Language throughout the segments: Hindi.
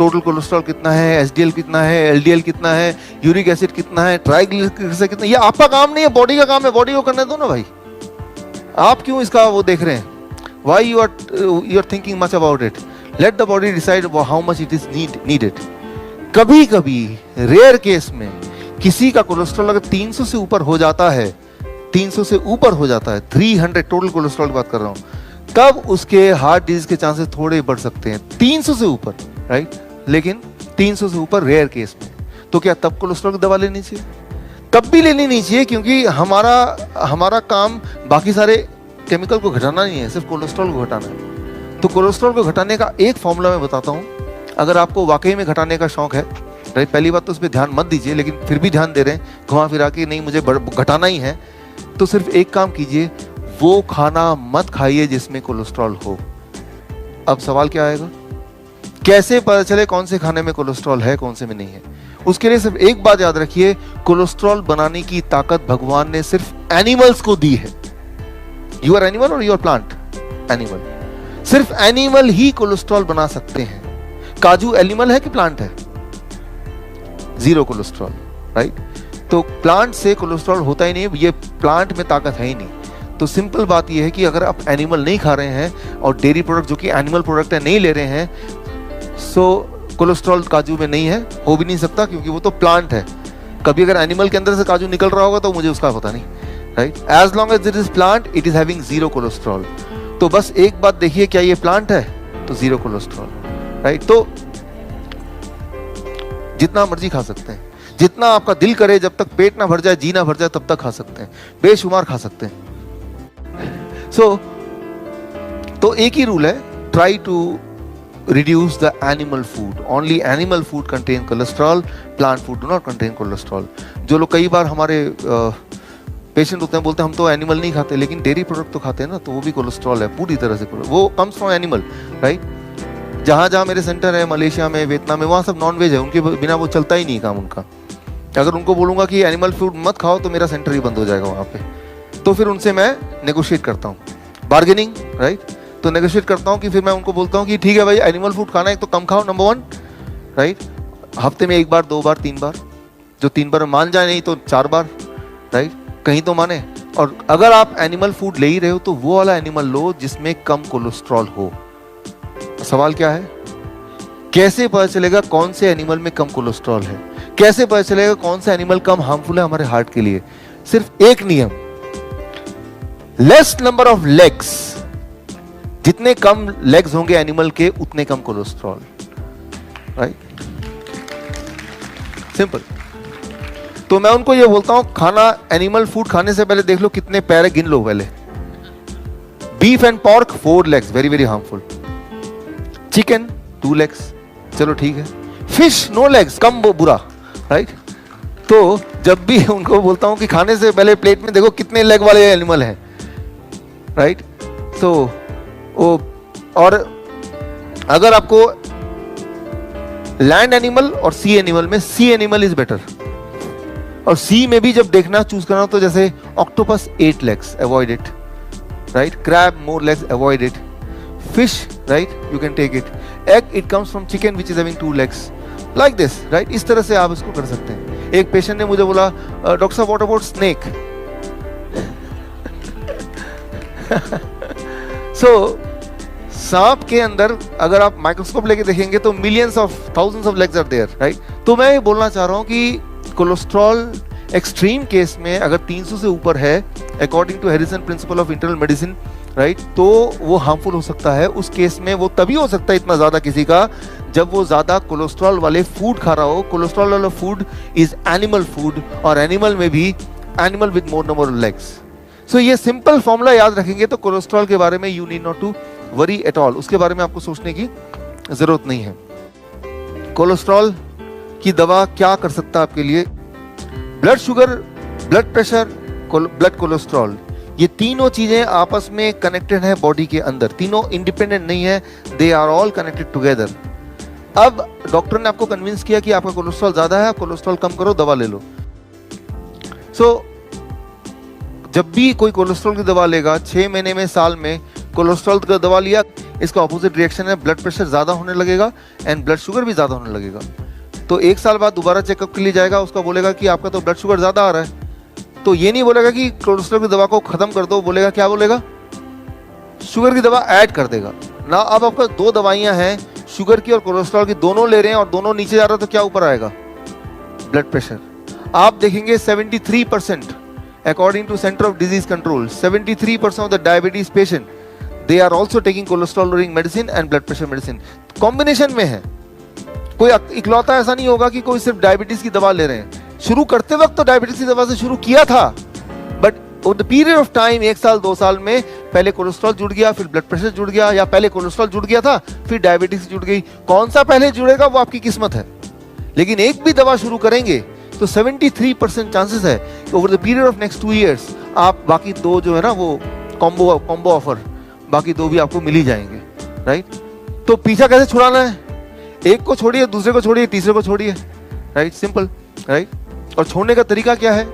टोटल कोलेस्ट्रॉल कितना है, एसडीएल कितना है, एलडीएल कितना है, यूरिक एसिड कितना है, ट्राइग्लिसराइड कितना है। ये आपका काम नहीं है, बॉडी का काम है, बॉडी को करने दो ना भाई। आप क्यों इसका वो देख रहे हैं? Why you are thinking much about it? Let the body decide how much it is needed. कभी कभी रेयर केस में किसी का कोलेस्ट्रॉल अगर 300 से ऊपर हो जाता है, 300 से ऊपर हो जाता है, 300 टोटल कोलेस्ट्रॉल की बात कर रहा हूं, तब उसके हार्ट डिजीज के चांसेस थोड़े बढ़ सकते हैं। 300 से ऊपर, राइट? लेकिन 300 से ऊपर रेयर केस में। तो क्या तब कोलेस्ट्रॉल की दवा लेनी चाहिए? तब भी लेनी नहीं चाहिए, क्योंकि हमारा काम बाकी सारे केमिकल को घटाना नहीं है, सिर्फ कोलेस्ट्रॉल को घटाना है। तो कोलेस्ट्रॉल को घटाने का एक फॉर्मूला मैं बताता हूं, अगर आपको वाकई में घटाने का शौक है, राइट? पहली बात तो उस पर ध्यान मत दीजिए, लेकिन फिर भी ध्यान दे रहे हैं घुमा फिरा के, नहीं मुझे घटाना ही है, तो सिर्फ एक काम कीजिए, वो खाना मत खाइए जिसमें कोलेस्ट्रॉल हो। अब सवाल क्या आएगा? कैसे पता चले कौन से खाने में कोलेस्ट्रॉल है, कौन से में नहीं है? उसके लिए सिर्फ एक बात याद रखिए, कोलेस्ट्रॉल बनाने की ताकत भगवान ने सिर्फ एनिमल्स को दी है। यू आर एनिमल और यू आर प्लांट? एनिमल। सिर्फ एनिमल ही कोलेस्ट्रॉल बना सकते हैं। काजू एनिमल है कि प्लांट है? Zero cholesterol, right? तो प्लांट से कोलेस्ट्रॉल होता ही नहीं, ये प्लांट में ताकत है ही नहीं। तो सिंपल बात ये है कि अगर आप एनिमल नहीं खा रहे हैं और डेयरी प्रोडक्ट जो कि एनिमल प्रोडक्ट है नहीं ले रहे हैं, सो कोलेस्ट्रॉल काजू में नहीं है, हो भी नहीं सकता, क्योंकि वो तो प्लांट है। कभी अगर एनिमल के अंदर से काजू निकल रहा होगा तो मुझे उसका पता नहीं, right? As long as it is plant, it is having zero cholesterol. तो बस एक बात देखिए, क्या ये प्लांट है? तो जीरो कोलेस्ट्रॉल, राइट? तो जितना मर्जी खा सकते हैं, जितना आपका दिल करे, जब तक पेट ना भर जाए, जी ना भर जाए, तब तक खा सकते हैं, बेशुमार खा सकते हैं। तो एक ही रूल है, try to reduce the animal food. Only animal food contain cholesterol, plant food do not contain cholesterol. जो लोग कई बार हमारे पेशेंट होते हैं, बोलते हैं हम तो एनिमल नहीं खाते, लेकिन डेयरी प्रोडक्ट तो खाते हैं ना, तो वो भी कोलेस्ट्रॉल है पूरी तरह से, वो कम्स फ्रॉम एनिमल, राइट? जहाँ मेरे सेंटर है, मलेशिया में, वियतनाम में, वहाँ सब नॉन वेज है, उनके बिना वो चलता ही नहीं काम उनका। अगर उनको बोलूँगा कि एनिमल फूड मत खाओ तो मेरा सेंटर ही बंद हो जाएगा वहाँ पे। तो फिर उनसे मैं नेगोशिएट करता हूँ, बार्गेनिंग, राइट? तो नेगोशिएट करता हूँ कि फिर मैं उनको बोलता हूँ कि ठीक है भाई, एनिमल फूड खाना है तो कम खाओ, नंबर 1, राइट? हफ्ते में 1 बार, 2 बार, 3 बार, जो 3 बार मान जाए, नहीं तो 4 बार, राइट? कहीं तो माने। और अगर आप एनिमल फूड ले ही रहे हो तो वो वाला एनिमल लो जिसमें कम कोलेस्ट्रॉल हो। सवाल क्या है? कैसे पता चलेगा कौन से एनिमल में कम कोलेस्ट्रॉल है? कैसे पता चलेगा कौन सा एनिमल कम हार्मफुल है हमारे हार्ट के लिए? सिर्फ एक नियम, लेस नंबर ऑफ लेग्स, जितने कम लेग्स होंगे एनिमल के, उतने कम कोलेस्ट्रॉल, राइट? सिंपल। तो मैं उनको ये बोलता हूं, खाना, एनिमल फूड खाने से पहले देख लो कितने पैर गिन लो पहले। Beef and pork 4 legs, very very harmful. Chicken 2 legs, चलो ठीक है। फिश नो लेग्स, कम बुरा, राइट? तो जब भी उनको बोलता हूं कि खाने से पहले प्लेट में देखो कितने लेग वाले एनिमल हैं, राइट? तो और अगर आपको लैंड एनिमल और सी एनिमल में, सी एनिमल इज बेटर। और सी में भी जब देखना, चूज करना, तो जैसे octopus 8 legs, avoid it, right? Crab more legs, avoid it. Fish, right, you can take it. Egg, it comes from chicken which is having 2 legs, like this, right? इस तरह से आप इसको कर सकते हैं। एक पेशेंट ने मुझे बोला, डॉक्टर साहब व्हाट अबाउट स्नेक? सांप के अंदर अगर आप माइक्रोस्कोप लेके देखेंगे तो millions of, thousands of legs are there, right? तो मैं ये बोलना चाह रहा हूं कि कोलेस्ट्रॉल एक्सट्रीम केस में अगर 300 से ऊपर है, according to Harrison principle of internal medicine, right, तो वो हार्मफुल हो सकता है। उस केस में वो तभी हो सकता है इतना ज्यादा किसी का, जब वो ज्यादा कोलेस्ट्रॉल वाले फूड खा रहा हो। कोलेस्ट्रॉल वाला फूड इज एनिमल फूड, और एनिमल में भी animal with more number of legs. So ये सिंपल फॉर्मूला याद रखेंगे तो कोलेस्ट्रॉल के बारे में you need not to worry at all, उसके बारे में आपको सोचने की जरूरत नहीं है। कोलेस्ट्रॉल की दवा क्या कर सकता है आपके लिए? Blood sugar, blood pressure, blood cholesterol, ये तीनों चीजें आपस में कनेक्टेड है बॉडी के अंदर, तीनों इंडिपेंडेंट नहीं है, they are all connected together. अब डॉक्टर ने आपको कन्विंस किया कि आपका कोलेस्ट्रॉल ज्यादा है, कोलेस्ट्रॉल कम करो, दवा ले लो। सो जब भी कोई कोलेस्ट्रॉल की दवा लेगा, 6 महीने में, साल में कोलेस्ट्रॉल का दवा लिया, इसका ऑपोजिट रिएक्शन है, ब्लड प्रेशर ज़्यादा होने लगेगा एंड ब्लड शुगर भी ज़्यादा होने लगेगा। तो 1 साल बाद दोबारा चेकअप के लिए जाएगा, उसका बोलेगा कि आपका तो ब्लड शुगर ज़्यादा आ रहा है, तो ये नहीं बोलेगा कि कोलेस्ट्रॉल की दवा को ख़त्म कर दो, बोलेगा क्या बोलेगा, शुगर की दवा ऐड कर देगा ना। अब आपका 2 दवाइयाँ हैं, शुगर की और कोलेस्ट्रॉल की, दोनों ले रहे हैं और दोनों नीचे जा रहा है, तो क्या ऊपर आएगा, ब्लड प्रेशर। आप देखेंगे 73% according to Center of Disease Control, 73% of the diabetes patient, they are also taking cholesterol lowering medicine and blood pressure medicine. Combination में है, कोई इकलौता ऐसा नहीं होगा कि कोई सिर्फ डायबिटीज की दवा ले रहे हैं। शुरू करते वक्त तो डायबिटीज की दवा से शुरू किया था, but over the period of time 1 साल 2 साल में पहले कोलेस्ट्रॉल जुड़ गया, फिर ब्लड प्रेशर जुड़ गया, या पहले कोलेस्ट्रॉल जुड़ गया था फिर डायबिटीज जुड़ गई। कौन सा पहले जुड़ेगा वो आपकी किस्मत है, लेकिन एक भी दवा शुरू करेंगे तो 73% चांसेस है कि over the period of next 2 years आप बाकी 2 जो है ना वो कॉम्बो ऑफर, बाकी 2 भी आपको मिल ही जाएंगे, राइट। तो पीछा कैसे छुड़ाना है, एक को छोड़िए, दूसरे को छोड़िए, तीसरे को छोड़िए, राइट, सिंपल, राइट। और छोड़ने का तरीका क्या है,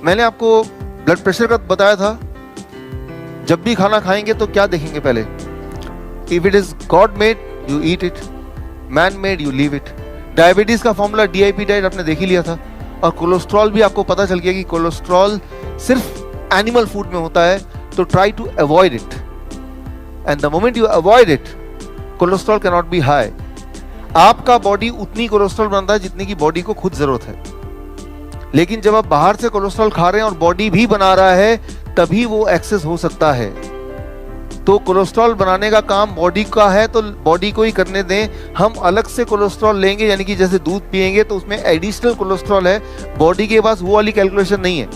मैंने आपको ब्लड प्रेशर का बताया था। जब भी खाना खाएंगे तो क्या देखेंगे पहले, if it is God made you eat it, man made you leave it. Diabetes का फॉर्मूला DIP डाइट आपने देख ही लिया था, और कोलेस्ट्रॉल भी आपको पता चल गया कि कोलेस्ट्रॉल सिर्फ एनिमल फूड में होता है, तो try to avoid it, and the moment you avoid it cholesterol can not be high. आपका बॉडी उतनी कोलेस्ट्रॉल बनाता है जितनी की बॉडी को खुद जरूरत है, लेकिन जब आप बाहर से कोलेस्ट्रॉल खा रहे हैं और बॉडी भी बना रहा है, तभी वो एक्सेस हो सकता है। तो कोलेस्ट्रॉल बनाने का काम बॉडी का है, तो बॉडी को ही करने दें। हम अलग से कोलेस्ट्रॉल लेंगे, यानी कि जैसे दूध पिएंगे तो उसमें एडिशनल कोलेस्ट्रॉल है, बॉडी के पास वो वाली कैलकुलेशन नहीं है,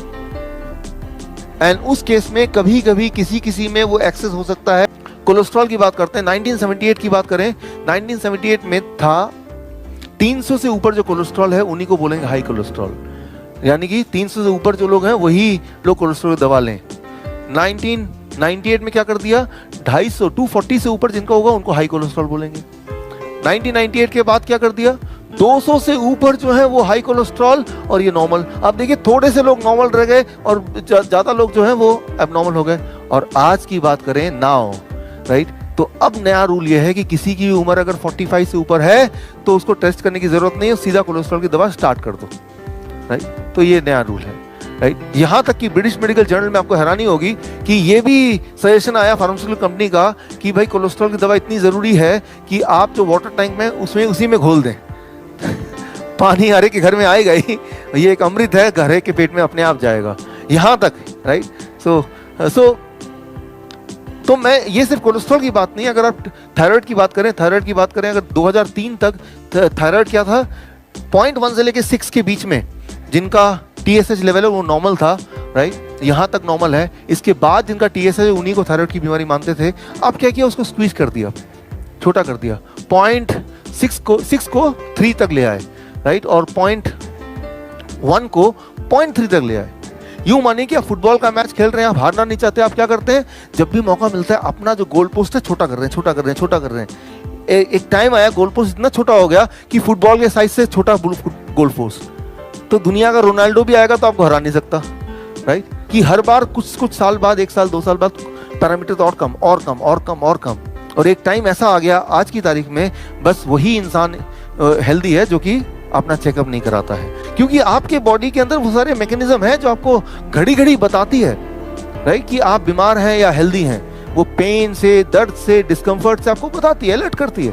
एंड उस केस में कभी कभी किसी में वो एक्सेस हो सकता है। कोलेस्ट्रॉल की बात करते हैं, 1978 की बात करें, 1978 में था 300 से ऊपर जो कोलेस्ट्रॉल है उन्हीं को बोलेंगे हाई कोलेस्ट्रॉल, यानी कि 300 से ऊपर जो लोग हैं वही लोग कोलेस्ट्रॉल की दवा लें। 1998 में क्या कर दिया, 250 240 से ऊपर जिनका होगा उनको हाई कोलेस्ट्रॉल बोलेंगे। 1998 के बाद क्या कर दिया, 200 से ऊपर जो है वो हाई कोलेस्ट्रॉल और ये नॉर्मल। आप देखिए थोड़े से लोग नॉर्मल रह गए और ज्यादा लोग जो है वो एबनॉर्मल हो गए। और आज की बात करें नाउ, राइट, तो अब नया रूल ये है कि किसी की उम्र अगर 45 से ऊपर है तो उसको टेस्ट करने की जरूरत नहीं है, सीधा कोलेस्ट्रॉल की दवा स्टार्ट कर दो, राइट। तो ये नया रूल है, राइट। यहाँ तक कि ब्रिटिश मेडिकल जर्नल में आपको हैरानी होगी कि ये भी सजेशन आया फार्मास्यूटिकल कंपनी का कि भाई कोलेस्ट्रॉल की दवा इतनी जरूरी है कि आप जो वाटर टैंक में उसमें उसी में घोल दें पानी हर एक के घर में आएगा ही, ये एक अमृत है, हर एक के पेट में अपने आप जाएगा, यहाँ तक, राइट। सो तो मैं ये सिर्फ कोलेस्ट्रॉल की बात नहीं, अगर आप थायराइड की बात करें, अगर 2003 तक थायराइड क्या था, 0.1 से लेके 6 के बीच में जिनका TSH लेवल है वो नॉर्मल था, राइट, यहाँ तक नॉर्मल है। इसके बाद जिनका TSH है उन्हीं को थायराइड की बीमारी मानते थे। अब क्या किया, उसको स्क्वीज कर दिया, छोटा कर दिया, 0.6 को 3 तक ले आए, राइट, और 0.1 को 0.3 तक ले आए। यूं मानिए कि आप फुटबॉल का मैच खेल रहे हैं, आप हारना नहीं चाहते, आप क्या करते हैं, जब भी मौका मिलता है अपना जो गोल पोस्ट है छोटा कर रहे हैं। एक टाइम आया गोल पोस्ट इतना छोटा हो गया कि फुटबॉल के साइज से छोटा गोल पोस्ट, तो दुनिया का रोनाल्डो भी आएगा तो आपको हरा नहीं सकता, राइट। कि हर बार कुछ साल बाद, 1 साल 2 साल बाद पैरामीटर तो और कम, और एक टाइम ऐसा आ गया आज की तारीख में बस वही इंसान हेल्दी है जो कि अपना चेकअप नहीं कराता है, क्योंकि आपके बॉडी के अंदर वो सारे मैकेनिज्म है जो आपको घड़ी बताती है, राइट, कि आप बीमार हैं या हेल्दी हैं। वो पेन से, दर्द से, डिस्कम्फर्ट से आपको बताती है, अलर्ट करती है।